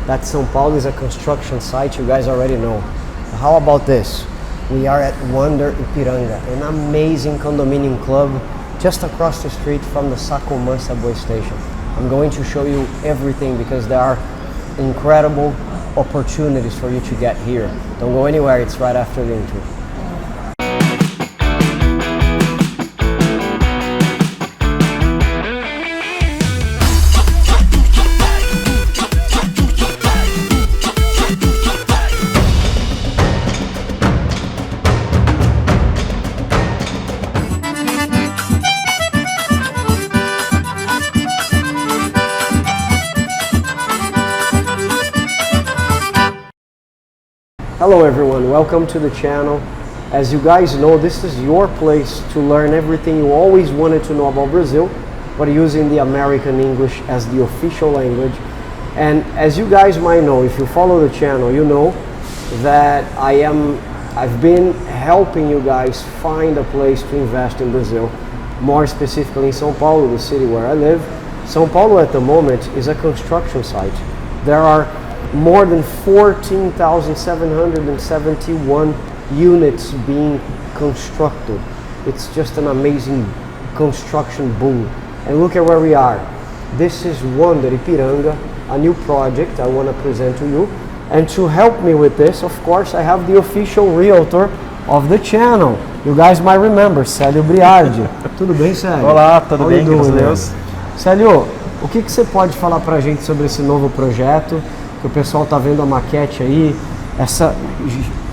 that Sao Paulo is a construction site, you guys already know. How about this? We are at Wonder Ipiranga, an amazing condominium club just across the street from the Sacomã subway station. I'm going to show you everything because there are incredible opportunities for you to get here. Don't go anywhere, it's right after the intro. Hello everyone, welcome to the channel. As you guys know, this is your place to learn everything you always wanted to know about Brazil, but using the American English as the official language. And as you guys might know, if you follow the channel, you know that I've been helping you guys find a place to invest in Brazil, more specifically in Sao Paulo, the city where I live. Sao Paulo at the moment is a construction site. There are more than 14,771 units being constructed. It's just an amazing construction boom. And look at where we are. This is Wonder Ipiranga, a new project I want to present to you. And to help me with this, of course, I have the official realtor of the channel. You guys might remember, Célio Briardi. Tudo bem, Célio? Olá, tudo bem, graças a Deus. Célio, o que você pode falar pra gente sobre esse novo projeto? O pessoal tá vendo a maquete aí, essa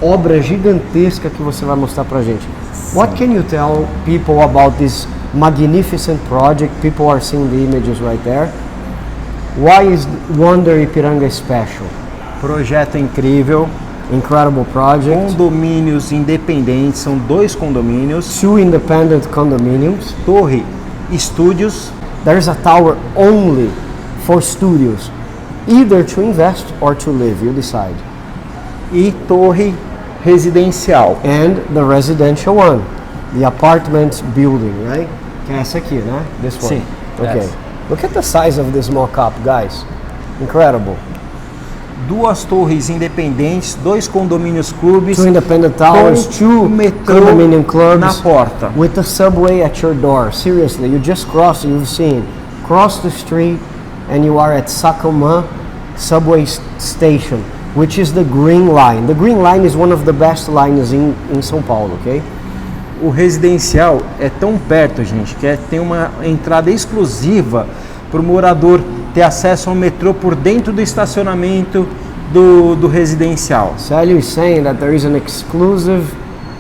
obra gigantesca que você vai mostrar pra gente. What can you tell people about this magnificent project? People are seeing the images right there. Why is Wonder Ipiranga special? Projeto incrível. Incredible project. Condomínios independentes, são 2 condomínios. 2 independent condominiums. Torre, estúdios. There's a tower only for studios. Either to invest or to live, you decide. E torre residencial. And the residential one, the apartment building, right? Que é essa aqui, né? This one. Sim. Okay. Yes. Look at the size of this mock-up, guys. Incredible. 2 torres independentes, 2 condomínios clubes. 2 independent towers, 2 condominium clubs. Na porta. With the subway at your door. Seriously, you just cross, you've seen. Cross the street and you are at Sacomã subway station, which is the green line. The green line is one of the best lines in São Paulo, okay? O residencial é tão perto, gente, que tem uma entrada exclusiva para o morador ter acesso ao metrô por dentro do estacionamento do residencial. Célio is saying that there is an exclusive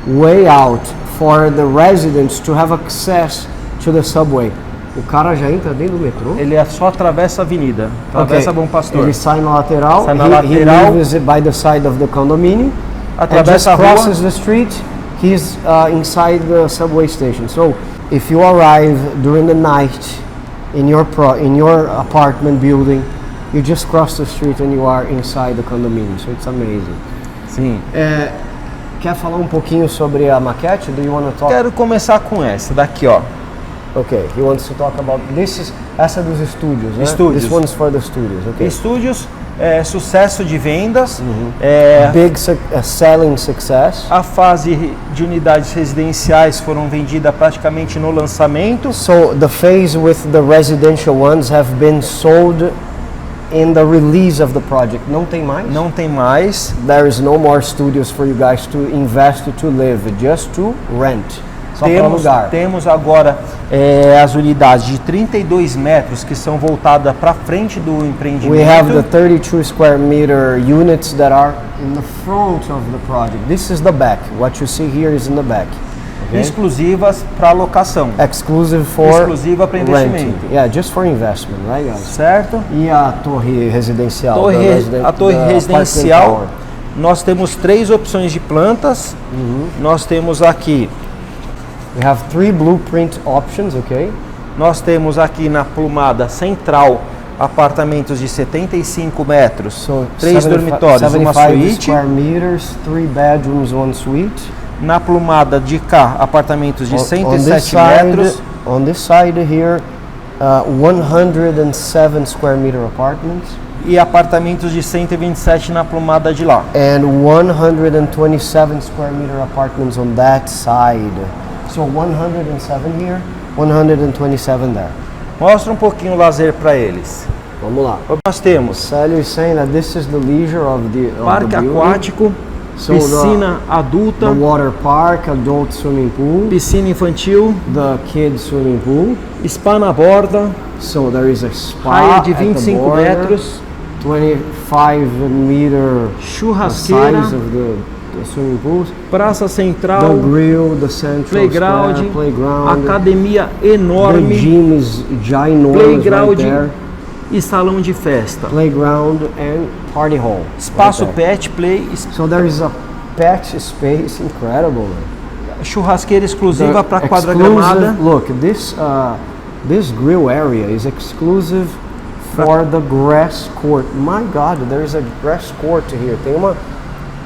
way out for the residents to have access to the subway. O cara já entra dentro do metrô? Ele só atravessa a avenida, atravessa Bom Pastor. Ele sai na lateral, sai na lateral. He lives by the side of the condominium, atravessa a rua, crosses the street, he's inside the subway station. So, if you arrive during the night in your apartment building, you just cross the street and you are inside the condominium. So, it's amazing. Sim. Quer falar um pouquinho sobre a maquete? Do you want to talk? Quero começar com essa daqui, ó. Okay, he wants to talk about essa dos estúdios, né? Estúdios. This one's for the studios, okay? Estúdios, sucesso de vendas, big selling success. A fase de unidades residenciais foram vendidas praticamente no lançamento. So the phase with the residential ones have been sold in the release of the project. Não tem mais? Não tem mais. There is no more studios for you guys to invest to live, just to rent. Temos agora as unidades de 32 metros que são voltadas para frente do empreendimento. We have the 32 square meter units that are in the front of the project. This is the back. What you see here is in the back. Okay? Exclusivas para locação. Exclusiva para investimento. Yeah, just for investment, right, guys? Certo. E a torre residencial? A torre residencial, nós temos 3 opções de plantas. Nós temos aqui. We have 3 blueprint options, okay? Nós temos aqui na plumada central apartamentos de 75 metros, 3 dormitórios, uma suíte. Square meters, 3 bedrooms, 1 suite. Na plumada de cá, apartamentos de 107 metros. On this side here, 107 square meter apartments. e apartamentos de 127 na plumada de lá. And 127 square meter apartments on that side. So 107 here, 127 there. Mostra um pouquinho o lazer para eles. Vamos lá. Nós temos Sally is saying that this is the leisure of the parque aquático, So piscina adulta, the water park, adult swimming pool, piscina infantil, the kids swimming pool. spa na borda, So there is a spa raia de at the 25 border, metros, 25 meter churrasqueira, size of the swimming pools. praça The central, grill, the central playground, square, playground. academia The enorme, gym is ginormous playground right there. e salão de festa. Playground and party hall. Espaço right there. pet play, So there is a pet space, incredible. Man. churrasqueira exclusiva para The quadra exclusive- gramada. Look, this grill area is exclusive for the grass court. My God, there is a grass court here. Tem uma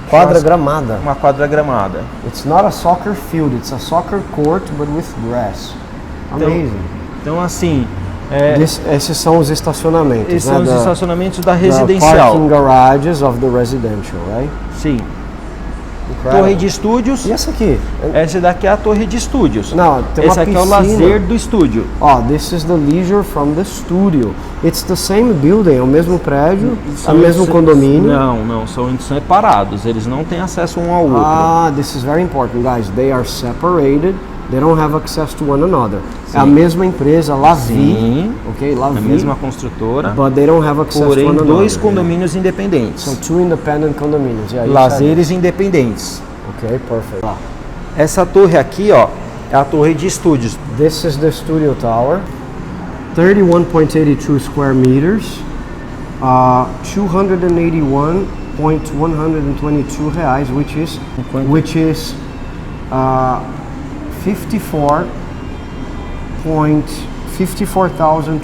quadra gramada. Uma quadra gramada. It's not a soccer field, it's a soccer court, but with grass. Amazing. Então assim, Esses são os estacionamentos, esses né? são os da- estacionamentos da the residencial. parking garages of the residential, right? Sim. Incredible. Torre de estúdios. E essa aqui? Essa daqui é a torre de estúdios. Não, tem Esse uma aqui é o piscina. lazer do estúdio. Oh, this is the leisure from the studio. It's the same building, é o mesmo prédio, é o São mesmo esse- condomínio. Não, são separados. Eles não têm acesso um ao outro. Ah, this is very important, guys. They are separated. They don't have access to one another. É a mesma empresa, Lavi, Sim. ok? A Lavi, mesma construtora, but they don't have access to porém one another. dois condomínios independentes. So two independent condominiums. Yeah, you said Lazeres independentes. it. Ok, perfect. Essa torre aqui, ó, é a torre de estúdios. This is the studio tower, 31.82 square meters, 281.122 reais, which is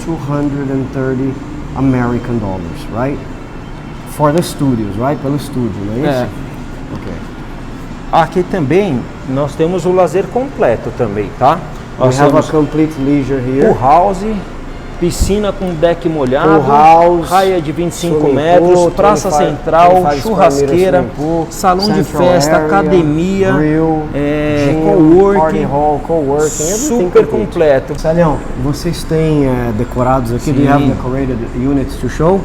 54,230 American dollars, right? For the studios, right? Pelo estúdio, não é isso? É. Ok. Aqui também nós temos o lazer completo também, tá? We Nós have a temos complete leisure here. pool house, piscina com deck molhado, Pool house, raia de 25 swimming metros, pool, praça 25 central, 25 churrasqueira, swimming pool, salão de central festa, area, academia, grill, gym, coworking, party hall, coworking, everything super complete. completo. Salião, vocês têm decorados aqui? Do you have Sim. decorated units to show?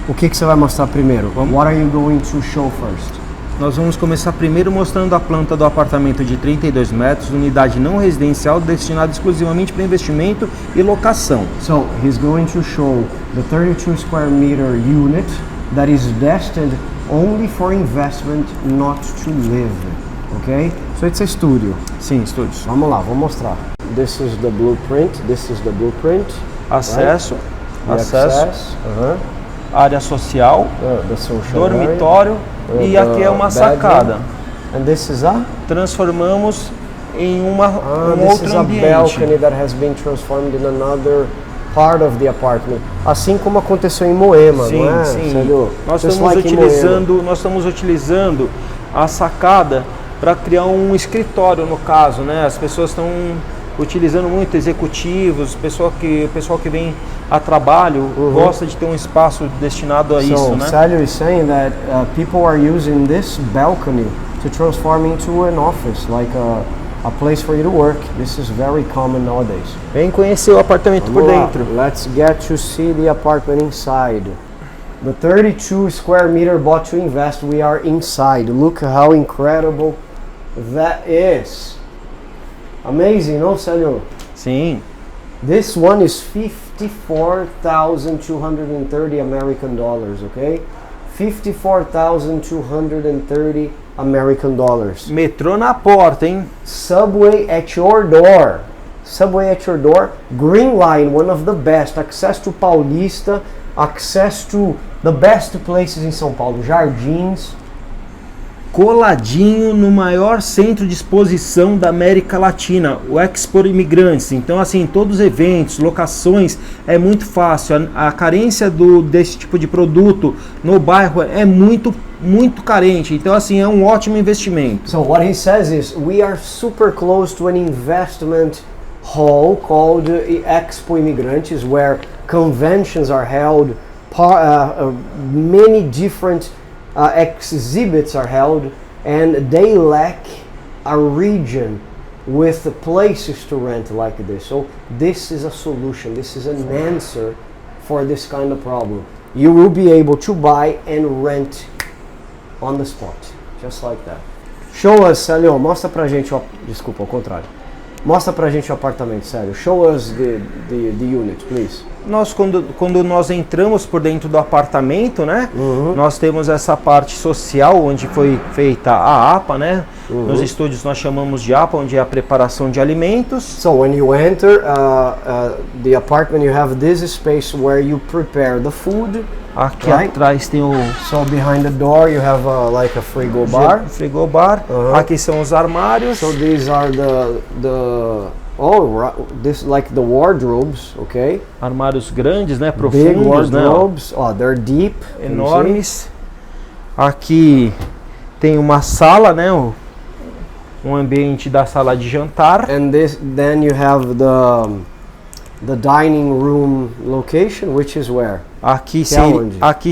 O que você vai mostrar primeiro? What are you going to show first? Nós vamos começar primeiro mostrando a planta do apartamento de 32 metros, unidade não residencial destinada exclusivamente para investimento e locação. So he's going to show the 32 square meter unit that is destined only for investment, not to live. Okay? So it's a studio. Sim, estúdios. Vamos lá, vou mostrar. This is the blueprint. This is the blueprint. Acesso, The acesso, access. área social, The social dormitório area. e aqui é uma The bedroom. sacada. And this is a Transformamos em um this outro is a ambiente. balcony that has been transformed in another part of the apartment. Assim como aconteceu em Moema, Sim, não é? sim. Sério? Nós Just estamos like in Moema. utilizando a sacada para criar um escritório, no caso, né? As pessoas estão utilizando muito, executivos, pessoal que vem a trabalho gosta de ter um espaço destinado a isso, So né? Sally is saying that people are using this balcony to transform into an office, like a place for you to work. This is very common nowadays. Vem conhecer o apartamento por Vamos lá. dentro. Let's get to see the apartment inside. The 32 square meter bought to invest, we are inside. Look how incredible that is. Amazing, no, Sally? Sim. This one is 54,230 American dollars, okay? 54,230 American dollars. Metrô na porta, hein? Subway at your door. Subway at your door. Green Line, one of the best. Access to Paulista, access to the best places in São Paulo. Jardins. Coladinho no maior centro de exposição da América Latina, o Expo Imigrantes. Então, assim, todos os eventos, locações, é muito fácil. A carência desse tipo de produto no bairro é muito carente. Então, assim, é um ótimo investimento. So what he says is, we are super close to an investment hall called Expo Imigrantes, where conventions are held, many different exhibits are held, and they lack a region with places to rent like this. So this is a solution. This is an answer for this kind of problem. You will be able to buy and rent on the spot, just like that. Show us, Célio, mostra pra gente, desculpa, ao contrário. Mostra pra gente o apartamento, Célio. Show us the unit, please. Nós, quando nós entramos por dentro do apartamento, né? Nós temos essa parte social, onde foi feita a APA, né? Nos estúdios nós chamamos de APA, onde é a preparação de alimentos. So when you enter the apartment, you have this space where you prepare the food. Aqui atrás tem o... So behind the door you have like a frigobar. Frigobar. Aqui são os armários. So these are this like the wardrobes, okay? Armários grandes, né? Profundos, big wardrobes. Né? Oh, they're deep. Enormes. Aqui tem uma sala, né? Um ambiente da sala de jantar. And then you have the dining room location, which is where? Aqui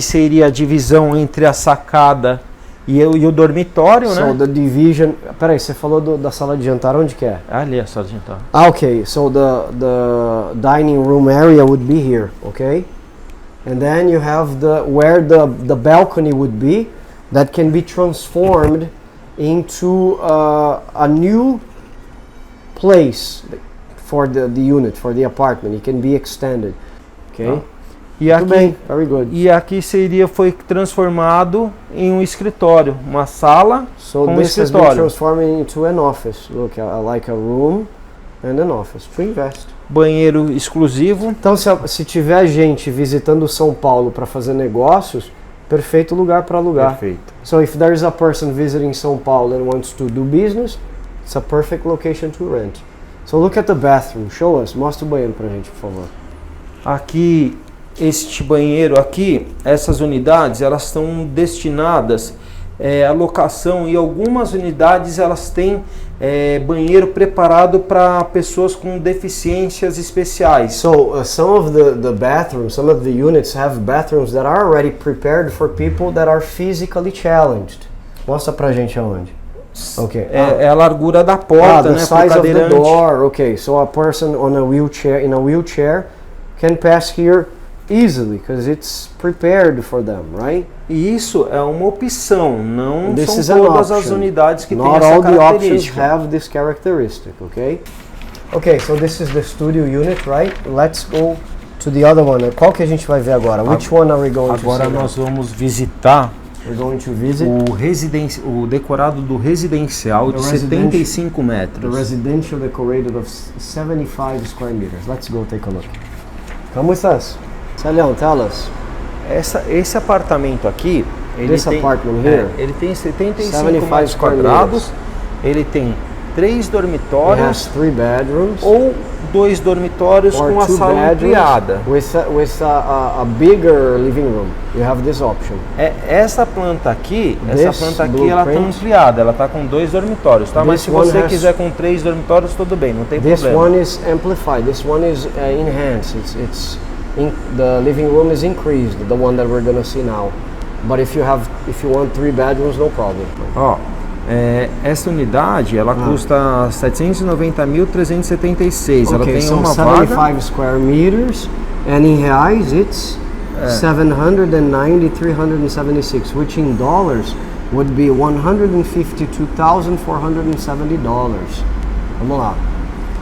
seria a divisão entre a sacada e o dormitório, né? So the division. Peraí, você falou da sala de jantar, onde que é? Ali é a sala de jantar. Okay, so the dining room area would be here, okay? And then you have where the balcony would be, that can be transformed into a new place for the unit, for the apartment. It can be extended, okay? E aqui, bem, very good. E aqui foi transformado em um escritório, uma sala com um this escritório. Has been transformed into an office. Look, like a room and an office. Pre-invest. Banheiro exclusivo. Então, se tiver gente visitando São Paulo para fazer negócios, perfeito lugar para alugar. Perfeito. So if there is a person visiting São Paulo and wants to do business, it's a perfect location to rent. So look at the bathroom. Show us. Mostra o banheiro pra gente, por favor. Aqui, este banheiro aqui, essas unidades, elas estão destinadas à locação, e algumas unidades elas têm banheiro preparado para pessoas com deficiências especiais. So some of the bathrooms, some of the units have bathrooms that are already prepared for people that are physically challenged. Mostra pra gente aonde. Okay. É a largura da porta, the né, size of the door. Okay, so a person in a wheelchair can pass here easily because it's prepared for them, right? E isso é uma opção, não This são todas as unidades que têm essa característica. Not all the options característica. have this characteristic, okay? Okay, so this is the studio unit, right? Let's go to the other one. Qual que a gente vai ver agora? Which one are we going to see? Agora nós vamos visitar We're going to visit o decorado do residencial de 75 metros. The residential decorated of 75 square meters. Let's go take a look. Come with us. Celião, tell us. Esse apartamento aqui, ele tem 75 metros quadrados, ele tem 3 dormitórios ou 2 dormitórios com a sala ampliada. With a bigger living room. You have this option. Essa planta aqui, ela está ampliada, ela está com 2 dormitórios, tá? Mas se você quiser com 3 dormitórios, tudo bem, não tem problema. This one is amplified. This one is enhanced. The living room is increased, the one that we're gonna see now. But if you want 3 bedrooms, no problem. Essa unidade, ela custa 790.376. Ela tem uma 75 vaga. square meters, and in reais it's 790,376, which in dollars would be $152,470. Vamos lá.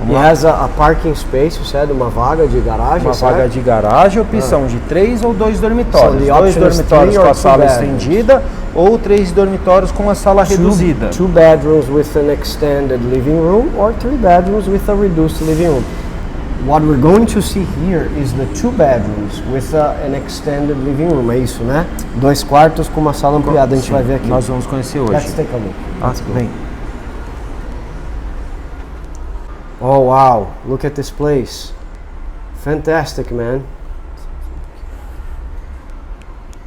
He has a parking space, you said, uma vaga de garagem, Uma vaga de garagem, opção de 3 ou 2 dormitórios. So 2 dormitórios com a sala bedrooms. estendida ou 3 dormitórios com a sala reduzida. 2 bedrooms with an extended living room or 3 bedrooms with a reduced living room. What we're going to see here is the 2 bedrooms with an extended living room. É isso, né? 2 quartos com uma sala ampliada. A gente vai ver aqui. Nós vamos conhecer hoje. Let's take a look. Let's go. Vem. Oh wow, look at this place. Fantastic, man.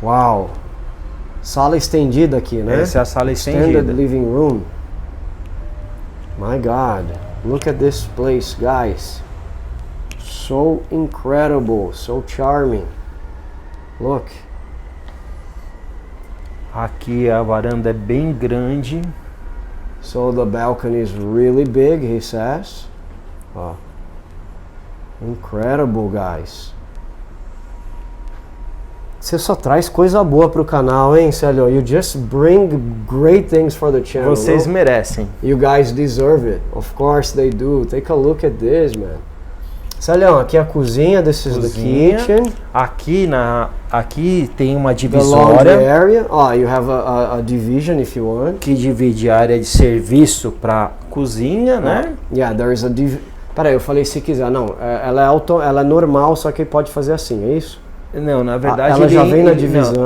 Wow. Sala estendida aqui, né? Essa é a sala Extended estendida. living room. My God, look at this place, guys. So incredible, so charming. Look. Aqui a varanda é bem grande. So the balcony is really big, he says. Oh. Incredible, guys. Você só traz coisa boa pro canal, hein, Célio? You just bring great things for the channel. Vocês merecem. You guys deserve it. Of course they do. Take a look at this, man. Célio, aqui é a cozinha. This is the kitchen. Aqui tem uma The laundry divisória area. Oh, you have a division if you want. que divide a área de serviço para cozinha, né? Yeah, there is a Peraí, eu falei se quiser. Não, ela é normal, só que pode fazer assim, é isso? Não, na verdade ela já vem na divisão.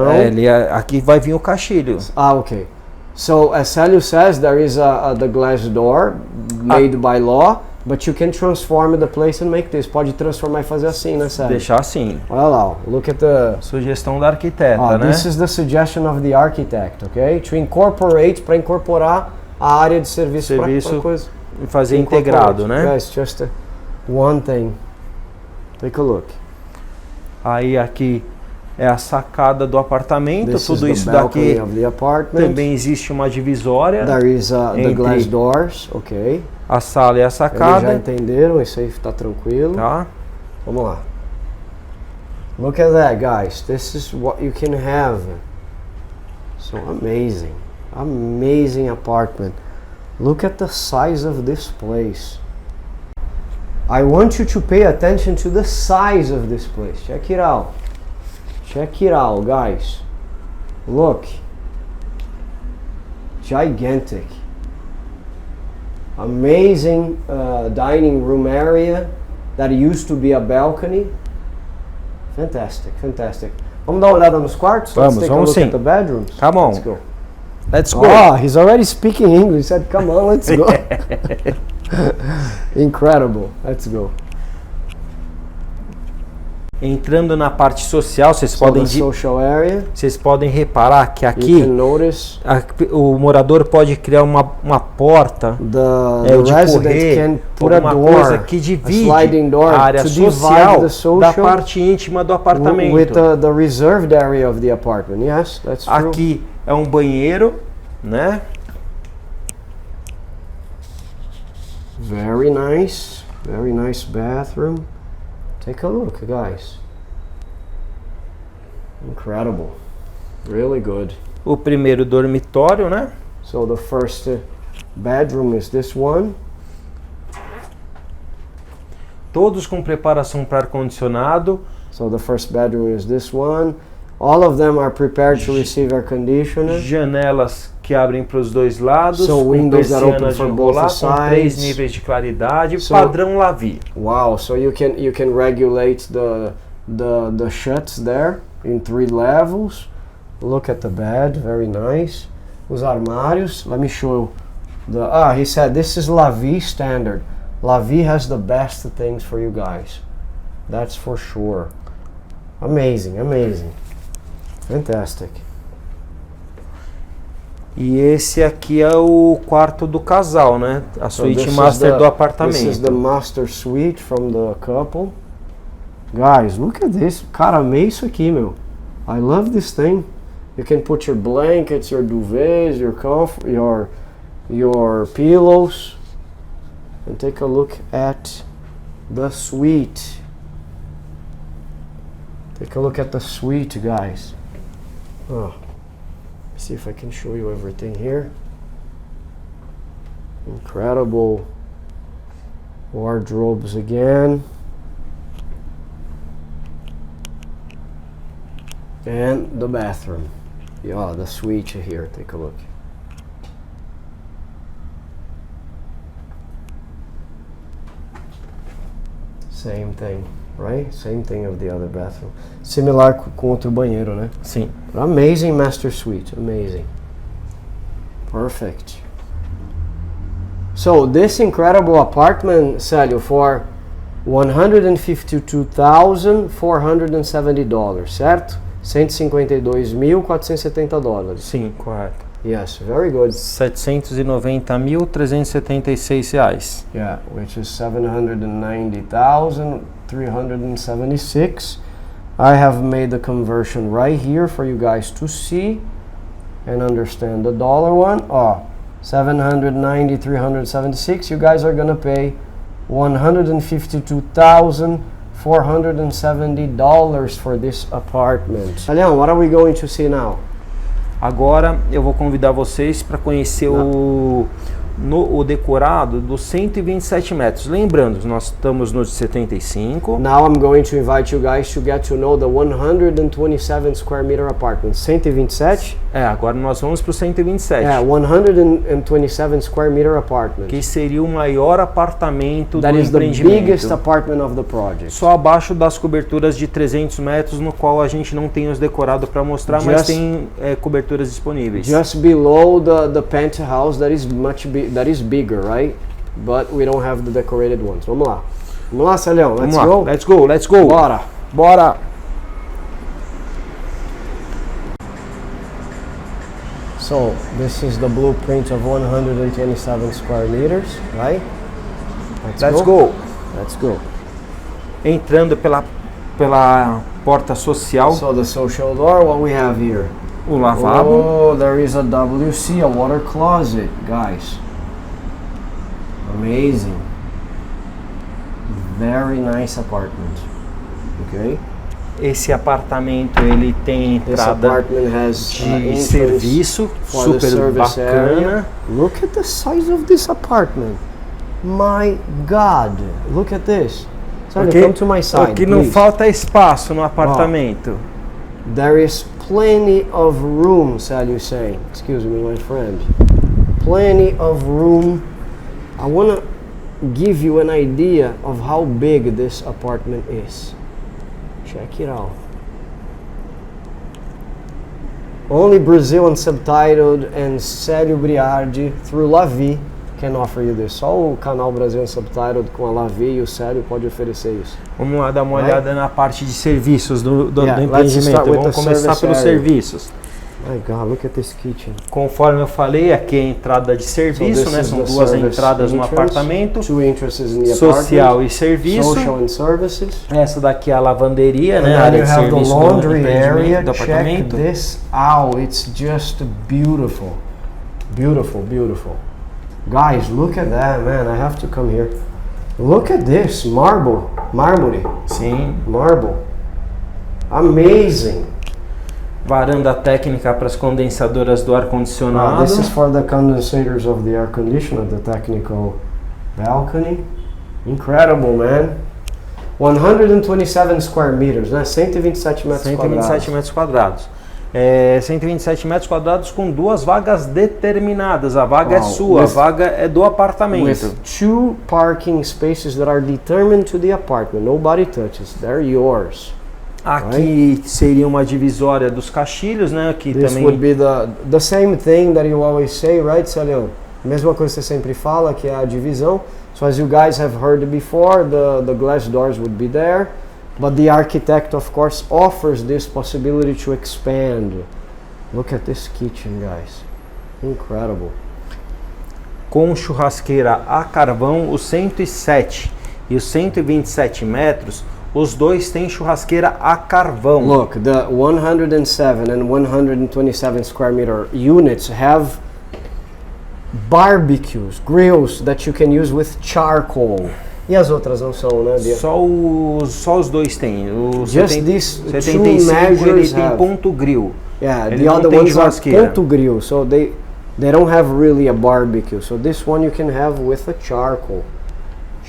Aqui vai vir o caixilho. Okay. So as Célio says, there is the glass door made by law, but you can transform the place and make this. Pode transformar e fazer assim, né, Célio? Deixar assim. Olha lá, look at the... Sugestão da arquiteta, né? This is the suggestion of the architect, okay? To incorporate, para incorporar a área de serviço para coisa. E fazer integrado, né? Guys, just one thing. Take a look. Aí aqui é a sacada do apartamento. This tudo is isso the daqui balcony of the apartment. também existe uma divisória. There is the entre glass doors, ok. A sala e a Eles sacada. já entenderam, isso aí tá tranquilo. Tá? Vamos lá. Look at that, guys. This is what you can have. So amazing. Amazing apartment. Look at the size of this place. I want you to pay attention to the size of this place. Check it out. Check it out, guys. Look. Gigantic. Amazing dining room area that used to be a balcony. Fantastic, fantastic. Vamos dar uma olhada nos quartos? Vamos, Let's take vamos a look sim. at the bedrooms. Come on. Let's go. Let's go. Oh, he's already speaking English. He said, come on, let's go. Incredible. Let's go. Entrando na parte social, vocês social area. Vocês podem reparar que You aqui can notice o morador pode criar uma porta the de resident correr, can put a alguma door, coisa que divide sliding door a área to divide social the social da parte íntima do apartamento. with the reserved area of the apartment. Yes, that's true. Aqui é um banheiro, né? Very nice bathroom. Take a look, guys. Incredible. Really good. O primeiro dormitório, né? So the first bedroom is this one. Todos com preparação para ar-condicionado. So the first bedroom is this one. All of them are prepared to receive air conditioner. Janelas que abrem para os dois lados, So com windows that open persianas de for both enrolar, com 3 sides. níveis de claridade, So- padrão Lavi. Wow, so you can regulate the shuts there in 3 levels. Look at the bed, very nice. Os armários, let me show you. He said this is Lavi standard. Lavi has the best things for you guys. That's for sure. Amazing, amazing. Fantastic. E esse aqui é o quarto do casal, né? A suíte master do apartamento. This is the master suite from the couple. Guys, look at this. Cara, amei isso aqui, meu. I love this thing. You can put your blankets, your duvets, your pillows. And take a look at the suite. Take a look at the suite, guys. Oh. See if I can show you everything here. Incredible wardrobes again. And the bathroom. Yeah, the suite here. Take a look. Same thing, right? Same thing of the other bathroom. Similar com outro banheiro, né? Sim. Amazing master suite, amazing. Perfect. So this incredible apartment, Célio, for $152,470, certo? $152.470. Sim, correto. Yes, very good. R$790.376. Yeah, which is $790,376. I have made the conversion right here for you guys to see and understand. The dollar one, 790, 376. You guys are gonna pay $152,470 for this apartment. Leon, what are we going to see now? Agora eu vou convidar vocês para conhecer o decorado dos 127 metros. Lembrando, nós estamos no de 75. Now I'm going to invite you guys to get to know the 127 square meter apartment. 127? Agora nós vamos para o 127. 127 square meter apartment. Que seria o maior apartamento do empreendimento. That is the biggest apartment of the project. Só abaixo das coberturas de 300 metros, no qual a gente não tem os decorados para mostrar, mas tem coberturas disponíveis. Just below the penthouse that is bigger, right? But we don't have the decorated ones. Vamos lá, Celhão. Let's go. Bora. So this is the blueprint of 127 square meters, right? Let's go. Entrando pela porta social. So the social door, what we have here? O lavabo. Oh, there is a WC, a water closet, guys. Amazing. Very nice apartment. Okay. Esse apartamento ele tem entrada de serviço super bacana. Look at the size of this apartment. My God, look at this. Sorry, come to my side. O que não falta é espaço no apartamento. There is plenty of room, Sal, you saying. Excuse me, my friend. Plenty of room. I want to give you an idea of how big this apartment is. Check it out. Only Brazil Unsubtitled and Célio Briardi through Lavi can offer you this. Só o canal Brasil Unsubtitled com a Lavi e o Célio pode oferecer isso. Vamos lá dar uma olhada na parte de serviços do empreendimento. Vamos começar pelos serviços. My God, look at this kitchen. Conforme eu falei, aqui é a entrada de serviço, né? São duas entradas no apartamento. Social e serviço. Social and services. Essa daqui é a lavanderia, né? A área de serviço the laundry area. do apartamento. Check this out. It's just beautiful. Beautiful. Guys, look at that, man. I have to come here. Look at this mármore. Sim. Marble. Amazing. Varanda técnica para as condensadoras do ar-condicionado. This is for the condensators of the air conditioner, the technical balcony. Incredible, man. 127 square meters, né? 127 metros quadrados. 127 metros quadrados. 127 metros quadrados com duas vagas determinadas. A vaga é sua, a vaga é do apartamento. With 2 parking spaces that are determined to the apartment. Nobody touches. They're yours. Aqui seria uma divisória dos caixilhos, né? Aqui This também. would be the same thing that you always say, right, Celion? Mesma coisa que você sempre fala, que é a divisão. So as you guys have heard before, the glass doors would be there, but the architect, of course, offers this possibility to expand. Look at this kitchen, guys. Incredible. Com churrasqueira a carvão, os 107 e os 127 metros. Os dois têm churrasqueira a carvão. Look, the 107 and 127 square meter units have barbecues, grills that you can use with charcoal. E as outras não são, né? Só os dois têm. O Just 70, these 75 ele tem have. ponto grill. Yeah, Ele the não other tem ones are churrasqueira. ponto grill, so they don't have really a barbecue. So this one you can have with a charcoal.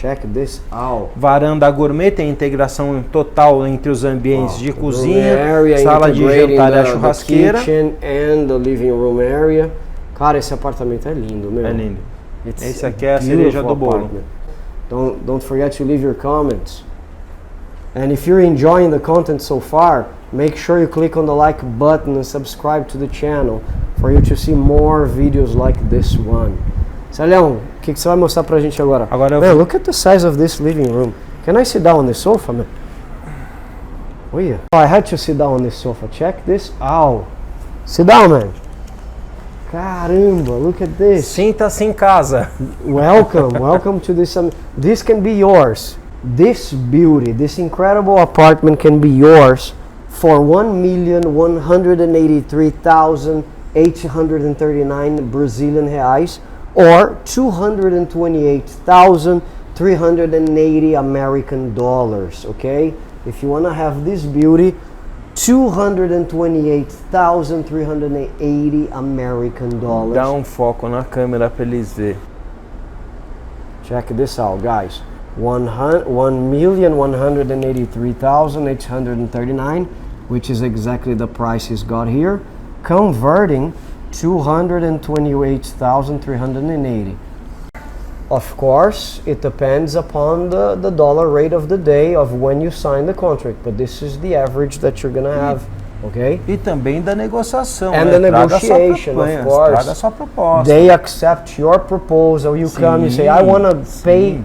Check this out. Varanda gourmet tem integração total entre os ambientes de cozinha, area, sala de jantar e a churrasqueira. The kitchen and the living room area. Cara, esse apartamento é lindo, meu. É lindo. It's Esse aqui é a cereja do bolo. apartment. Don't forget to leave your comments. And if you're enjoying the content so far, make sure you click on the like button and subscribe to the channel for you to see more videos like this one. Celhão, o que você vai mostrar pra gente agora? Man, look at the size of this living room. Can I sit down on the sofa, man? Oh yeah. Oh, I had to sit down on this sofa. Check this out. Sit down, man. Caramba, look at this. Sinta-se em casa. Welcome to this. This can be yours. this beauty, this incredible apartment can be yours for 1,183,839 Brazilian reais or 228,380 American dollars, okay? If you want to have this beauty, 228,380 American dollars. Dá um foco na câmera para eles ver. Check this out, guys. 1,183,839, which is exactly the price he's got here, converting 228,380. Of course, it depends upon the dollar rate of the day of when you sign the contract, but this is the average that you're gonna have, okay? E também da negociação, And né? the negotiation, of course. Traga sua proposta. They accept your proposal. You come, you say, I want to pay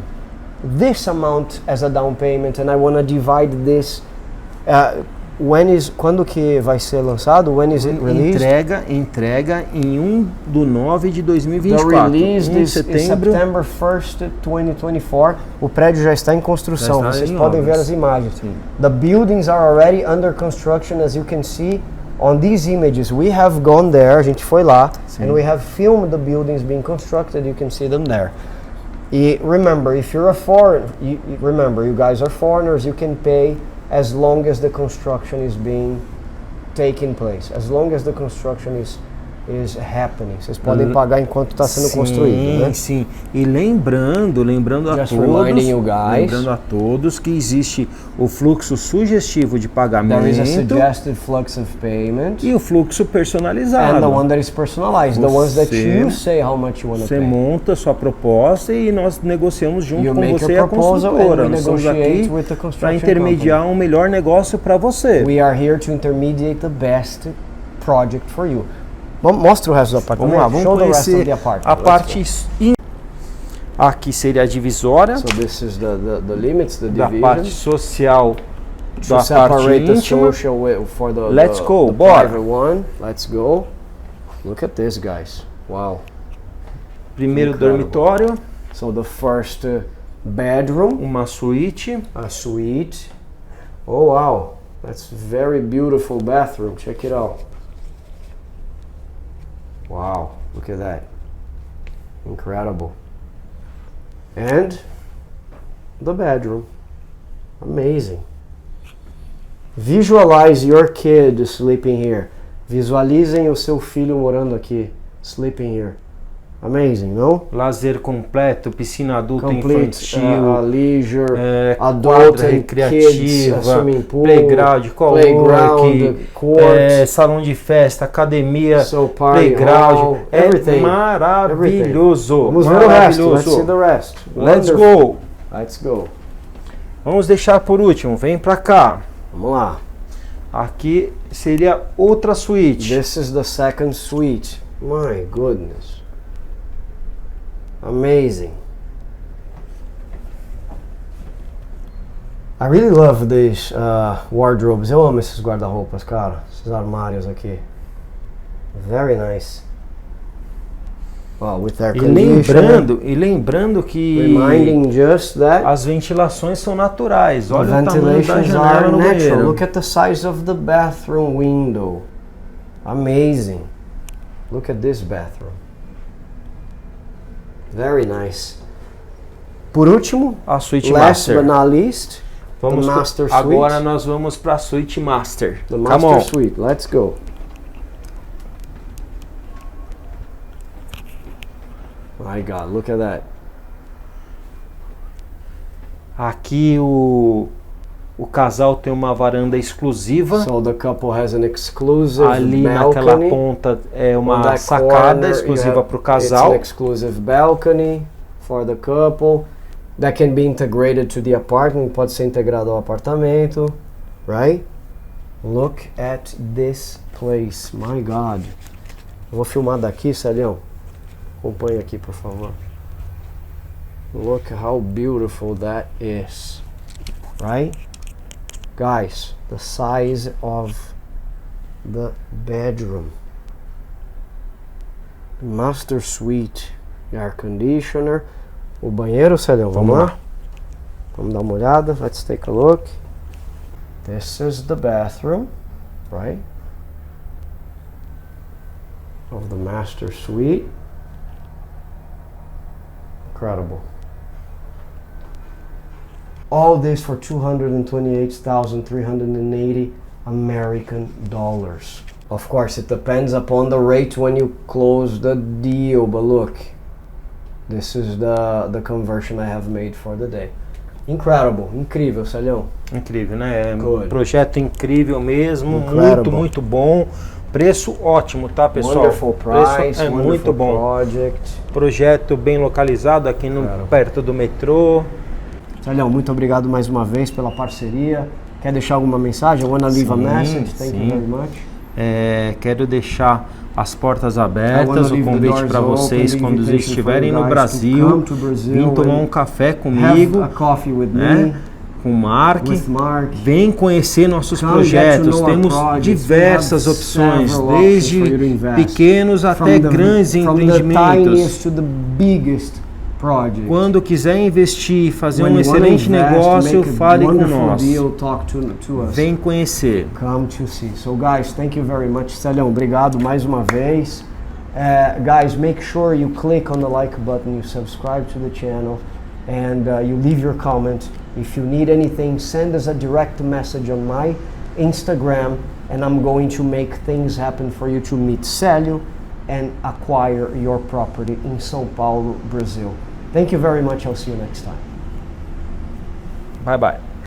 this amount as a down payment, and I want to divide this. Quando que vai ser lançado? When is it released? Entrega em 1/9 de The 2024. release is setembro. September 1st, 2024. O prédio já está em construção. Já está Vocês em podem obras. ver as imagens. Sim. The buildings are already under construction, as you can see on these images. We have gone there. A gente foi lá, Sim. and we have filmed the buildings being constructed. You can see them there. E remember, if you're a foreigner, remember, you guys are foreigners. You can pay as long as the construction is being taking place, as long as the construction is happening. Vocês podem pagar enquanto está sendo construído, né? Sim. E lembrando a todos que existe o fluxo sugestivo de pagamento. There is a suggested flux of payment. E o fluxo personalizado. And the one that is personalized, the ones that you say how much you want to pay. Você monta a sua proposta e nós negociamos junto You com make você e your a proposal construtora. and we Nós estamos negotiate aqui with the para construction intermediar um melhor negócio para você. We are here to intermediate the best project for you. Mostra o resto do apartamento. Vamos lá, vamos Show the rest of conhecer the apartment. a parte aqui seria a divisória. So this is the limits, the Da division. parte social To da parte separate the íntima. social for the Let's go, the bora. private one. Let's go. Look at this, guys. Wow. Primeiro Incredible. dormitório, So the first bedroom, uma suíte, a suite. Oh wow, that's very beautiful bathroom. Check it out. Wow, look at that. Incredible. And the bedroom. Amazing. Visualize your kid sleeping here. Visualizem o seu filho morando aqui, sleeping here. Amazing, no? lazer completo, piscina adulta Complete infantil, leisure, adult quadra and recreativa, kids, swimming pool, playground, playground, court, salão de festa, academia, so party playground, hall, everything. maravilhoso. Vamos ver o resto. Let's see the rest. Let's Wonderful. go. Let's go. Vamos deixar por último, vem pra cá. Vamos lá. Aqui seria outra suíte. This is the second suite. My goodness. Amazing. I really love these wardrobes. Eu amo esses guarda-roupas, cara. Esses armários aqui. Very nice. Well, with air conditioner. E lembrando que Reminding just that as ventilações são naturais. the Olha o tamanho da ventilations janela are no natural. banheiro. Look at the size of the bathroom window. Amazing. Look at this bathroom. Very nice. Por último, A suíte last master. but not least, Vamos the master suite. agora nós vamos para a suíte master. The Come master on. suite. Let's go. My God, look at that. Aqui o casal tem uma varanda exclusiva. So the couple has an exclusive Ali naquela balcony. ponta é On uma that sacada corner, exclusiva you para o have- casal. It's an exclusive balcony for the couple that can be integrated to the apartment. Pode ser integrado ao apartamento, right? Look at this place. My God. Eu vou filmar daqui, Celião. Acompanhe aqui, por favor. Look how beautiful that is. Right? Guys, the size of the bedroom. Master suite. Air conditioner. O banheiro, Celião, vamos lá? Vamos dar uma olhada. Let's take a look. This is the bathroom, right? Of the master suite. Incredible. All this for 228,380 American dollars. Of course, it depends upon the rate when you close the deal, but look, this is the conversion I have made for the day. Incredible, incrível, Celião. Incrível, né? Good. Projeto incrível mesmo, Incredible. muito bom. Preço ótimo, tá, pessoal? Wonderful price, Preço é wonderful muito bom. project. Projeto bem localizado aqui perto do metrô. Celião, muito obrigado mais uma vez pela parceria. Quer deixar alguma mensagem? I want to leave a message. Thank you very much. Quero deixar as portas abertas, o convite para vocês quando estiverem no Brasil, vir tomar um café comigo, né? Com o Mark, vem conhecer nossos projetos. Temos diversas opções, desde pequenos até grandes empreendimentos. Quando quiser investir, fazer um excelente negócio, fale conosco. Vem conhecer. Come to see. So guys, thank you very much. Celião, obrigado mais uma vez. Guys, make sure you click on the like button, you subscribe to the channel, and you leave your comment. If you need anything, send us a direct message on my Instagram, and I'm going to make things happen for you to meet Célio and acquire your property in Sao Paulo, Brazil. Thank you very much. I'll see you next time. Bye bye.